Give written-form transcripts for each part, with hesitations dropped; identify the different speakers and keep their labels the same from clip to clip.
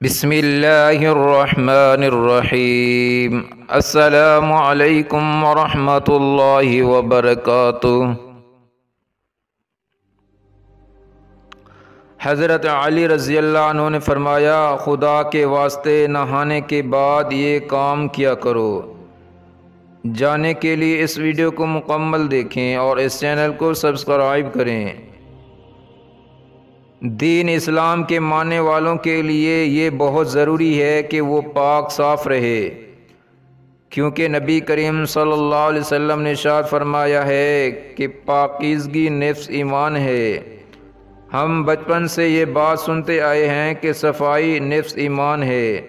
Speaker 1: بسم اللہ الرحمن الرحیم۔ السلام علیکم ورحمۃ اللہ وبرکاتہ۔ حضرت علی رضی اللہ عنہ نے فرمایا، خدا کے واسطے نہانے کے بعد یہ کام کیا کرو۔ جاننے کے لیے اس ویڈیو کو مکمل دیکھیں اور اس چینل کو سبسکرائب کریں۔ دین اسلام کے ماننے والوں کے لیے یہ بہت ضروری ہے کہ وہ پاک صاف رہے، کیونکہ نبی کریم صلی اللہ علیہ وسلم نے ارشاد فرمایا ہے کہ پاکیزگی نصف ایمان ہے۔ ہم بچپن سے یہ بات سنتے آئے ہیں کہ صفائی نصف ایمان ہے۔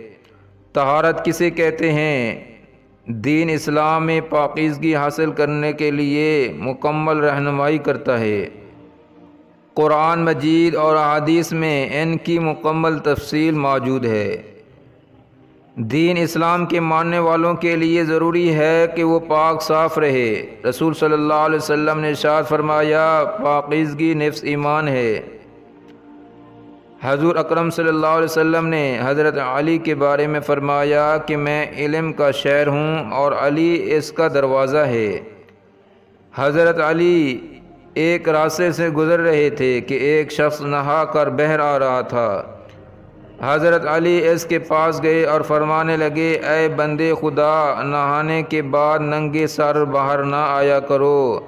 Speaker 1: طہارت کسے کہتے ہیں؟ دین اسلام میں پاکیزگی حاصل کرنے کے لیے مکمل رہنمائی کرتا ہے۔ قرآن مجید اور احادیث میں ان کی مکمل تفصیل موجود ہے۔ دین اسلام کے ماننے والوں کے لیے ضروری ہے کہ وہ پاک صاف رہے۔ رسول صلی اللہ علیہ وسلم نے ارشاد فرمایا، پاکیزگی نصف ایمان ہے۔ حضور اکرم صلی اللہ علیہ وسلم نے حضرت علی کے بارے میں فرمایا کہ میں علم کا شہر ہوں اور علی اس کا دروازہ ہے۔ حضرت علی ایک راستے سے گزر رہے تھے کہ ایک شخص نہا کر بہر آ رہا تھا۔ حضرت علی اس کے پاس گئے اور فرمانے لگے، اے بندے خدا، نہانے کے بعد ننگے سر باہر نہ آیا کرو،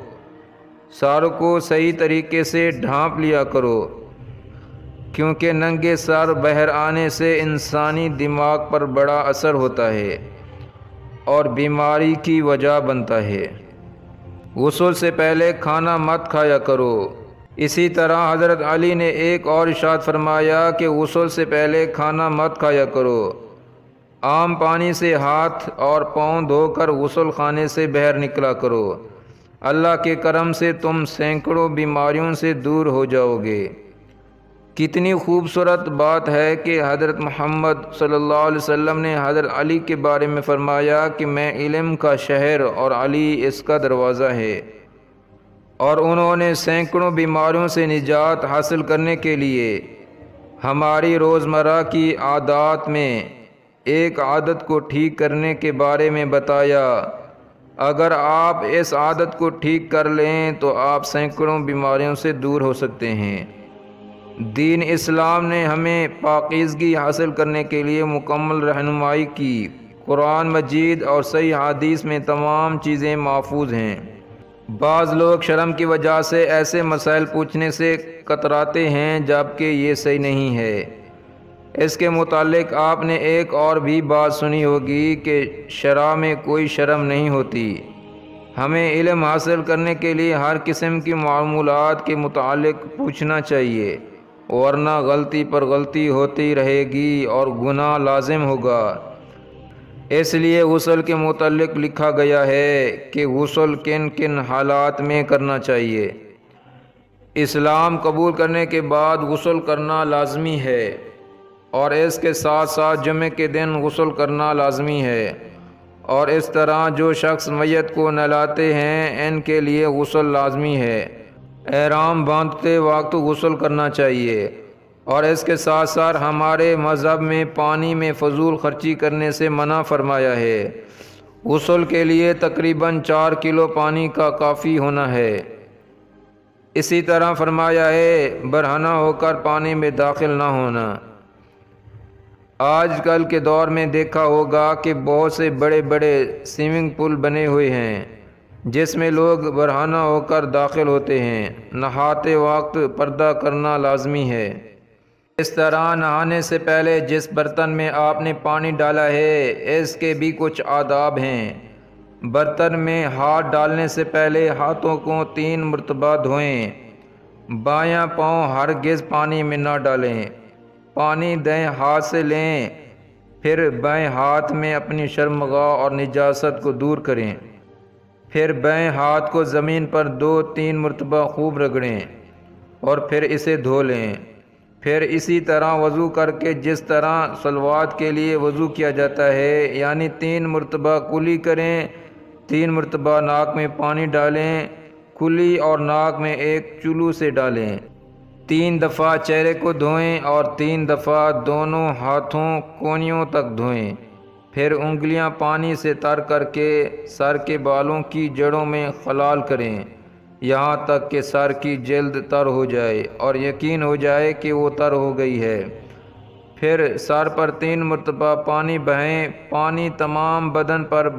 Speaker 1: سر کو صحیح طریقے سے ڈھانپ لیا کرو، کیونکہ ننگے سر بہر آنے سے انسانی دماغ پر بڑا اثر ہوتا ہے اور بیماری کی وجہ بنتا ہے۔ غسل سے پہلے کھانا مت کھایا کرو۔ اسی طرح حضرت علی نے ایک اور ارشاد فرمایا کہ غسل سے پہلے کھانا مت کھایا کرو۔ عام پانی سے ہاتھ اور پاؤں دھو کر غسل خانے سے باہر نکلا کرو۔ اللہ کے کرم سے تم سینکڑوں بیماریوں سے دور ہو جاؤ گے۔ کتنی خوبصورت بات ہے کہ حضرت محمد صلی اللہ علیہ وسلم نے حضرت علی کے بارے میں فرمایا کہ میں علم کا شہر اور علی اس کا دروازہ ہے، اور انہوں نے سینکڑوں بیماریوں سے نجات حاصل کرنے کے لیے ہماری روزمرہ کی عادات میں ایک عادت کو ٹھیک کرنے کے بارے میں بتایا۔ اگر آپ اس عادت کو ٹھیک کر لیں تو آپ سینکڑوں بیماریوں سے دور ہو سکتے ہیں۔ دین اسلام نے ہمیں پاکیزگی حاصل کرنے کے لیے مکمل رہنمائی کی۔ قرآن مجید اور صحیح حدیث میں تمام چیزیں محفوظ ہیں۔ بعض لوگ شرم کی وجہ سے ایسے مسائل پوچھنے سے کتراتے ہیں جبکہ یہ صحیح نہیں ہے۔ اس کے متعلق آپ نے ایک اور بھی بات سنی ہوگی کہ شرع میں کوئی شرم نہیں ہوتی۔ ہمیں علم حاصل کرنے کے لیے ہر قسم کی معلومات کے متعلق پوچھنا چاہیے، ورنہ غلطی پر غلطی ہوتی رہے گی اور گناہ لازم ہوگا۔ اس لیے غسل کے متعلق لکھا گیا ہے کہ غسل کن کن حالات میں کرنا چاہیے۔ اسلام قبول کرنے کے بعد غسل کرنا لازمی ہے، اور اس کے ساتھ ساتھ جمعے کے دن غسل کرنا لازمی ہے، اور اس طرح جو شخص میت کو نہلاتے ہیں ان کے لیے غسل لازمی ہے۔ احرام باندھتے وقت غسل کرنا چاہیے، اور اس کے ساتھ ساتھ ہمارے مذہب میں پانی میں فضول خرچی کرنے سے منع فرمایا ہے۔ غسل کے لیے تقریباً 4 کلو پانی کا کافی ہونا ہے۔ اسی طرح فرمایا ہے برہنہ ہو کر پانی میں داخل نہ ہونا۔ آج کل کے دور میں دیکھا ہوگا کہ بہت سے بڑے بڑے سوئمنگ پول بنے ہوئے ہیں جس میں لوگ برہنہ ہو کر داخل ہوتے ہیں۔ نہاتے وقت پردہ کرنا لازمی ہے۔ اس طرح نہانے سے پہلے جس برتن میں آپ نے پانی ڈالا ہے اس کے بھی کچھ آداب ہیں۔ برتن میں ہاتھ ڈالنے سے پہلے ہاتھوں کو 3 مرتبہ دھوئیں۔ بایاں پاؤں ہرگز پانی میں نہ ڈالیں۔ پانی دائیں ہاتھ سے لیں، پھر بائیں ہاتھ میں اپنی شرمگاہ اور نجاست کو دور کریں، پھر بائیں ہاتھ کو زمین پر 2-3 مرتبہ خوب رگڑیں اور پھر اسے دھو لیں۔ پھر اسی طرح وضو کر کے جس طرح صلوات کے لیے وضو کیا جاتا ہے، یعنی 3 مرتبہ کلی کریں، 3 مرتبہ ناک میں پانی ڈالیں، کلی اور ناک میں ایک چلو سے ڈالیں، 3 دفعہ چہرے کو دھوئیں اور 3 دفعہ دونوں ہاتھوں کونیوں تک دھوئیں۔ پھر انگلیاں پانی سے تر کر کے سر کے بالوں کی جڑوں میں خلال کریں یہاں تک کہ سر کی جلد تر ہو جائے اور یقین ہو جائے کہ وہ تر ہو گئی ہے۔ پھر سر پر 3 مرتبہ پانی بہائیں، پانی تمام بدن پر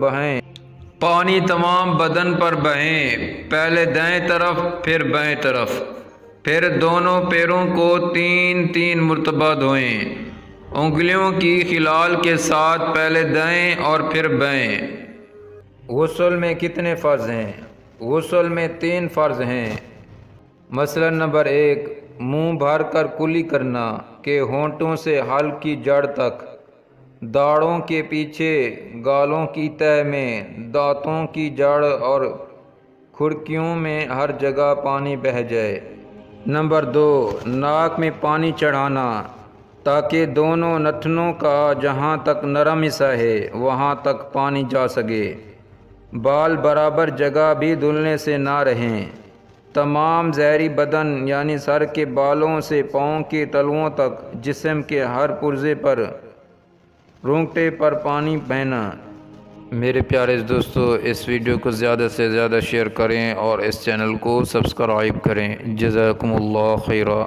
Speaker 1: بہائیں، پہلے دائیں طرف پھر بائیں طرف۔ پھر دونوں پیروں کو 3 مرتبہ دھوئیں، انگلیوں کی خلال کے ساتھ پہلے دائیں اور پھر بائیں۔ غسل میں کتنے فرض ہیں؟ غسل میں 3 فرض ہیں۔ مسئلہ نمبر 1، منہ بھر کر کلی کرنا کہ ہونٹوں سے حلق کی جڑ تک، داڑھوں کے پیچھے، گالوں کی تہہ میں، دانتوں کی جڑ اور کھڑکیوں میں ہر جگہ پانی بہہ جائے۔ نمبر 2، ناک میں پانی چڑھانا تاکہ دونوں نتنوں کا جہاں تک نرم حصہ ہے وہاں تک پانی جا سکے۔ بال برابر جگہ بھی دھلنے سے نہ رہیں۔ تمام ظاہری بدن یعنی سر کے بالوں سے پاؤں کے تلوؤں تک جسم کے ہر پرزے پر رونگٹے پر پانی بہنا۔ میرے پیارے دوستو، اس ویڈیو کو زیادہ سے زیادہ شیئر کریں اور اس چینل کو سبسکرائب کریں۔ جزاکم اللہ خیرہ۔